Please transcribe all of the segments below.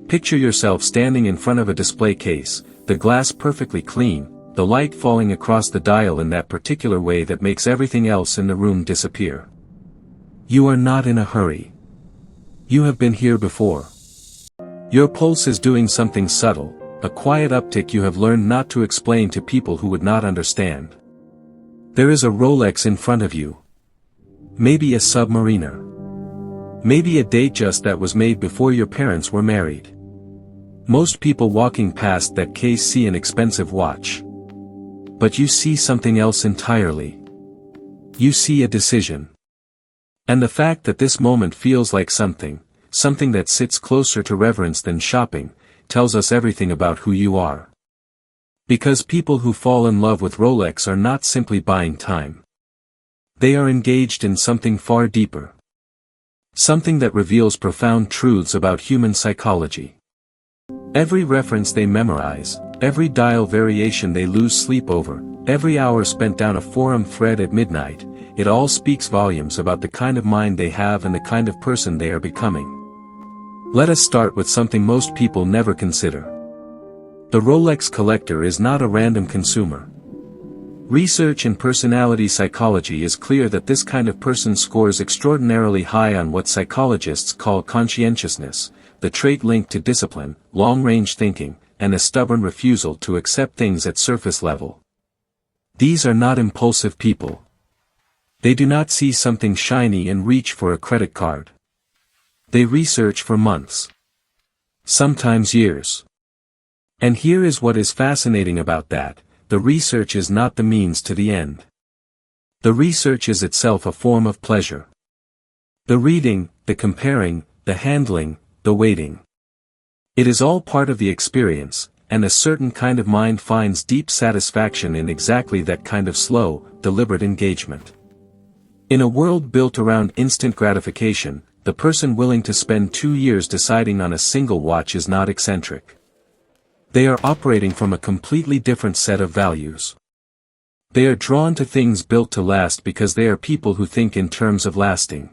Picture yourself standing in front of a display case, the glass perfectly clean, the light falling across the dial in that particular way that makes everything else in the room disappear. You are not in a hurry. You have been here before. Your pulse is doing something subtle, a quiet uptick you have learned not to explain to people who would not understand. There is a Rolex in front of you. Maybe a Submariner. Maybe a Datejust that was made before your parents were married. Most people walking past that case see an expensive watch. But you see something else entirely. You see a decision. And the fact that this moment feels like something that sits closer to reverence than shopping, tells us everything about who you are. Because people who fall in love with Rolex are not simply buying time. They are engaged in something far deeper. Something that reveals profound truths about human psychology. Every reference they memorize, every dial variation they lose sleep over, every hour spent down a forum thread at midnight, it all speaks volumes about the kind of mind they have and the kind of person they are becoming. Let us start with something most people never consider. The Rolex collector is not a random consumer. Research in personality psychology is clear that this kind of person scores extraordinarily high on what psychologists call conscientiousness, the trait linked to discipline, long-range thinking, and a stubborn refusal to accept things at surface level. These are not impulsive people. They do not see something shiny and reach for a credit card. They research for months. Sometimes years. And here is what is fascinating about that, the research is not the means to the end. The research is itself a form of pleasure. The reading, the comparing, the handling, the waiting. It is all part of the experience, and a certain kind of mind finds deep satisfaction in exactly that kind of slow, deliberate engagement. In a world built around instant gratification, the person willing to spend 2 years deciding on a single watch is not eccentric. They are operating from a completely different set of values. They are drawn to things built to last because they are people who think in terms of lasting.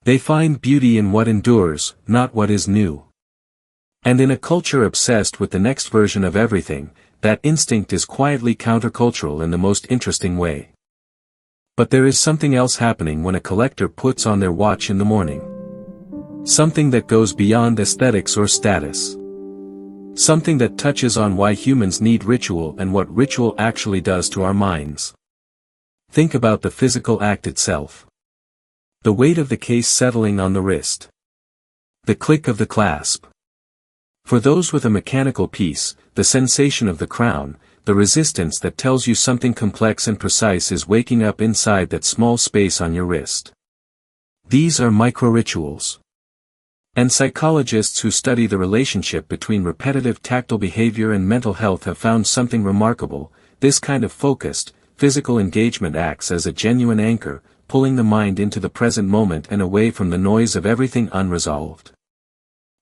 They find beauty in what endures, not what is new. And in a culture obsessed with the next version of everything, that instinct is quietly countercultural in the most interesting way. But there is something else happening when a collector puts on their watch in the morning. Something that goes beyond aesthetics or status. Something that touches on why humans need ritual and what ritual actually does to our minds. Think about the physical act itself. The weight of the case settling on the wrist. The click of the clasp. For those with a mechanical piece, the sensation of the crown, the resistance that tells you something complex and precise is waking up inside that small space on your wrist. These are micro-rituals. And psychologists who study the relationship between repetitive tactile behavior and mental health have found something remarkable. This kind of focused, physical engagement acts as a genuine anchor, pulling the mind into the present moment and away from the noise of everything unresolved.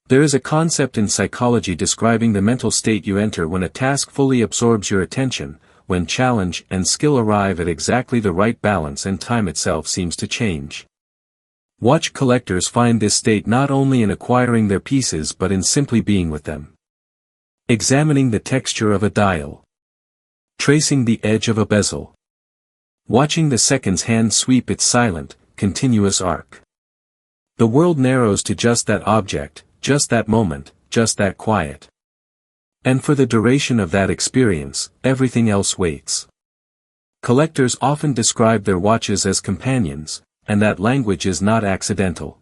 There is a concept in psychology describing the mental state you enter when a task fully absorbs your attention, when challenge and skill arrive at exactly the right balance and time itself seems to change. Watch collectors find this state not only in acquiring their pieces but in simply being with them. Examining the texture of a dial. Tracing the edge of a bezel. Watching the seconds hand sweep its silent, continuous arc. The world narrows to just that object, just that moment, just that quiet. And for the duration of that experience, everything else waits. Collectors often describe their watches as companions, and that language is not accidental.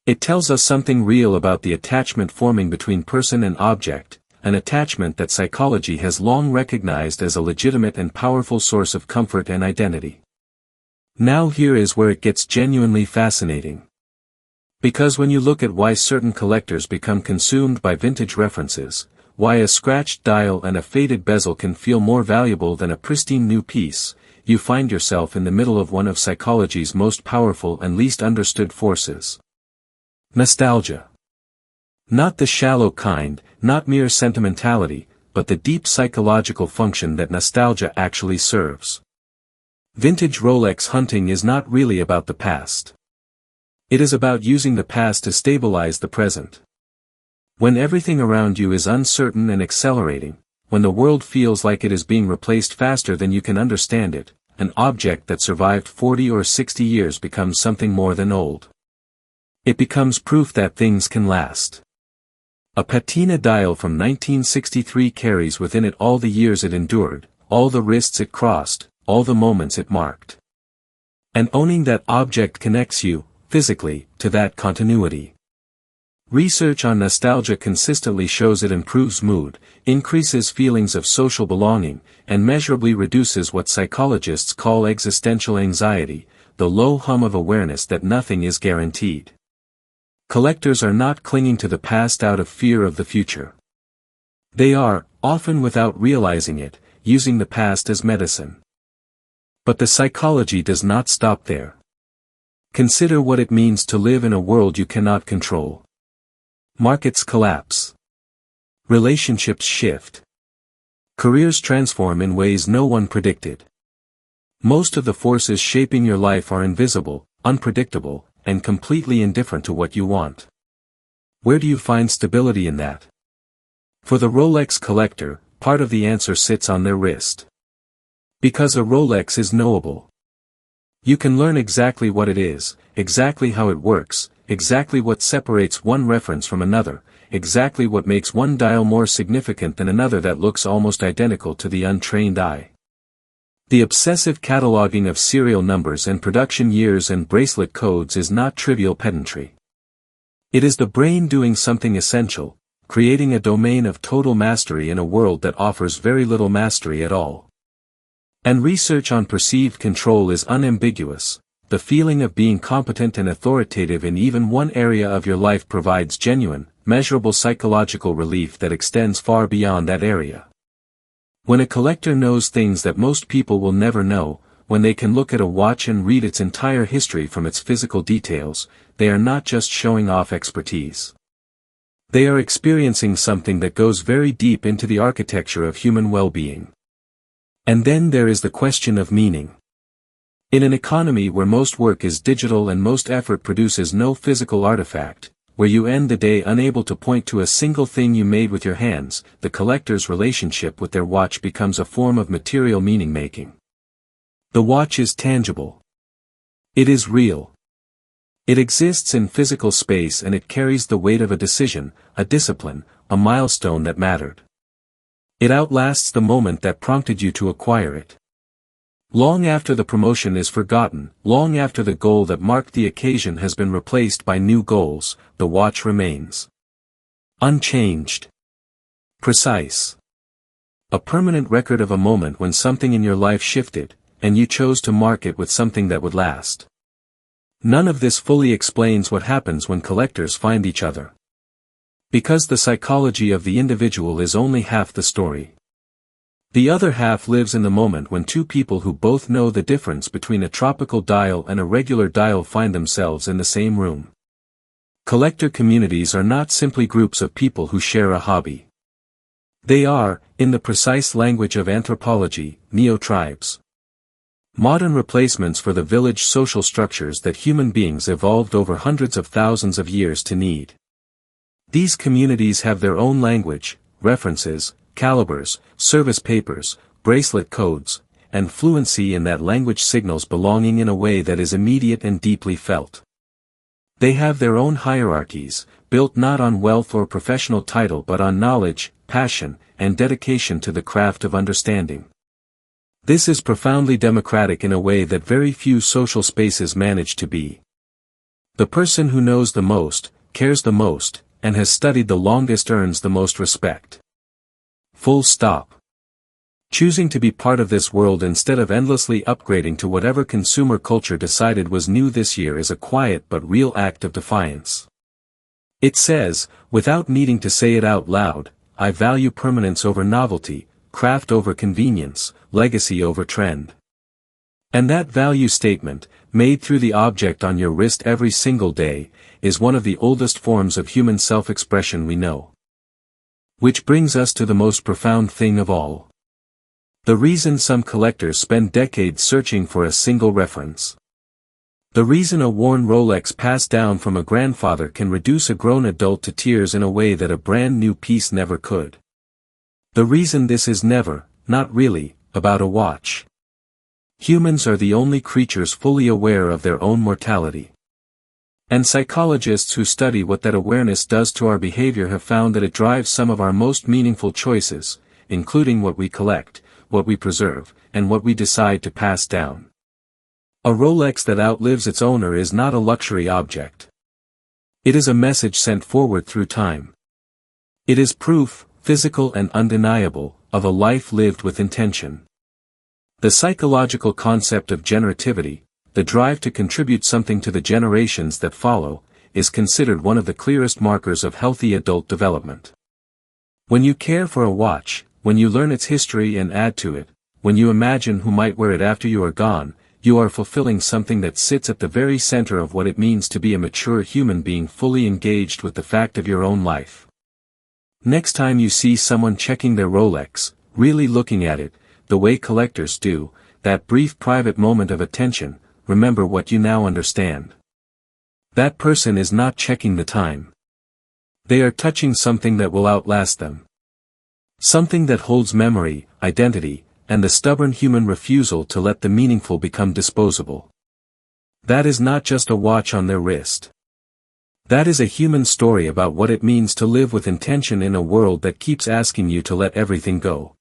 It tells us something real about the attachment forming between person and object, an attachment that psychology has long recognized as a legitimate and powerful source of comfort and identity. Now here is where it gets genuinely fascinating. Because when you look at why certain collectors become consumed by vintage references, why a scratched dial and a faded bezel can feel more valuable than a pristine new piece, you find yourself in the middle of one of psychology's most powerful and least understood forces. Nostalgia. Not the shallow kind, not mere sentimentality, but the deep psychological function that nostalgia actually serves. Vintage Rolex hunting is not really about the past. It is about using the past to stabilize the present. When everything around you is uncertain and accelerating, when the world feels like it is being replaced faster than you can understand it, an object that survived 40 or 60 years becomes something more than old. It becomes proof that things can last. A patina dial from 1963 carries within it all the years it endured, all the wrists it crossed, all the moments it marked. And owning that object connects you, physically, to that continuity. Research on nostalgia consistently shows it improves mood, increases feelings of social belonging, and measurably reduces what psychologists call existential anxiety, the low hum of awareness that nothing is guaranteed. Collectors are not clinging to the past out of fear of the future. They are, often without realizing it, using the past as medicine. But the psychology does not stop there. Consider what it means to live in a world you cannot control. Markets collapse. Relationships shift. Careers transform in ways no one predicted. Most of the forces shaping your life are invisible, unpredictable, and completely indifferent to what you want. Where do you find stability in that? For the Rolex collector, part of the answer sits on their wrist. Because a Rolex is knowable. You can learn exactly what it is, exactly how it works, exactly what separates one reference from another, exactly what makes one dial more significant than another that looks almost identical to the untrained eye. The obsessive cataloging of serial numbers and production years and bracelet codes is not trivial pedantry. It is the brain doing something essential, creating a domain of total mastery in a world that offers very little mastery at all. And research on perceived control is unambiguous. The feeling of being competent and authoritative in even one area of your life provides genuine, measurable psychological relief that extends far beyond that area. When a collector knows things that most people will never know, when they can look at a watch and read its entire history from its physical details, they are not just showing off expertise. They are experiencing something that goes very deep into the architecture of human well-being. And then there is the question of meaning. In an economy where most work is digital and most effort produces no physical artifact, where you end the day unable to point to a single thing you made with your hands, the collector's relationship with their watch becomes a form of material meaning-making. The watch is tangible. It is real. It exists in physical space and it carries the weight of a decision, a discipline, a milestone that mattered. It outlasts the moment that prompted you to acquire it. Long after the promotion is forgotten, long after the goal that marked the occasion has been replaced by new goals, the watch remains. Unchanged. Precise. A permanent record of a moment when something in your life shifted, and you chose to mark it with something that would last. None of this fully explains what happens when collectors find each other. Because the psychology of the individual is only half the story. The other half lives in the moment when two people who both know the difference between a tropical dial and a regular dial find themselves in the same room. Collector communities are not simply groups of people who share a hobby. They are, in the precise language of anthropology, neo-tribes. Modern replacements for the village social structures that human beings evolved over hundreds of thousands of years to need. These communities have their own language, references, calibers, service papers, bracelet codes, and fluency in that language signals belonging in a way that is immediate and deeply felt. They have their own hierarchies, built not on wealth or professional title but on knowledge, passion, and dedication to the craft of understanding. This is profoundly democratic in a way that very few social spaces manage to be. The person who knows the most, cares the most, and has studied the longest earns the most respect. Full stop. Choosing to be part of this world instead of endlessly upgrading to whatever consumer culture decided was new this year is a quiet but real act of defiance. It says, without needing to say it out loud, I value permanence over novelty, craft over convenience, legacy over trend. And that value statement, made through the object on your wrist every single day, is one of the oldest forms of human self-expression we know. Which brings us to the most profound thing of all. The reason some collectors spend decades searching for a single reference. The reason a worn Rolex passed down from a grandfather can reduce a grown adult to tears in a way that a brand new piece never could. The reason this is never, not really, about a watch. Humans are the only creatures fully aware of their own mortality. And psychologists who study what that awareness does to our behavior have found that it drives some of our most meaningful choices, including what we collect, what we preserve, and what we decide to pass down. A Rolex that outlives its owner is not a luxury object. It is a message sent forward through time. It is proof, physical and undeniable, of a life lived with intention. The psychological concept of generativity, the drive to contribute something to the generations that follow, is considered one of the clearest markers of healthy adult development. When you care for a watch, when you learn its history and add to it, when you imagine who might wear it after you are gone, you are fulfilling something that sits at the very center of what it means to be a mature human being fully engaged with the fact of your own life. Next time you see someone checking their Rolex, really looking at it, the way collectors do, that brief private moment of attention, remember what you now understand. That person is not checking the time. They are touching something that will outlast them. Something that holds memory, identity, and the stubborn human refusal to let the meaningful become disposable. That is not just a watch on their wrist. That is a human story about what it means to live with intention in a world that keeps asking you to let everything go.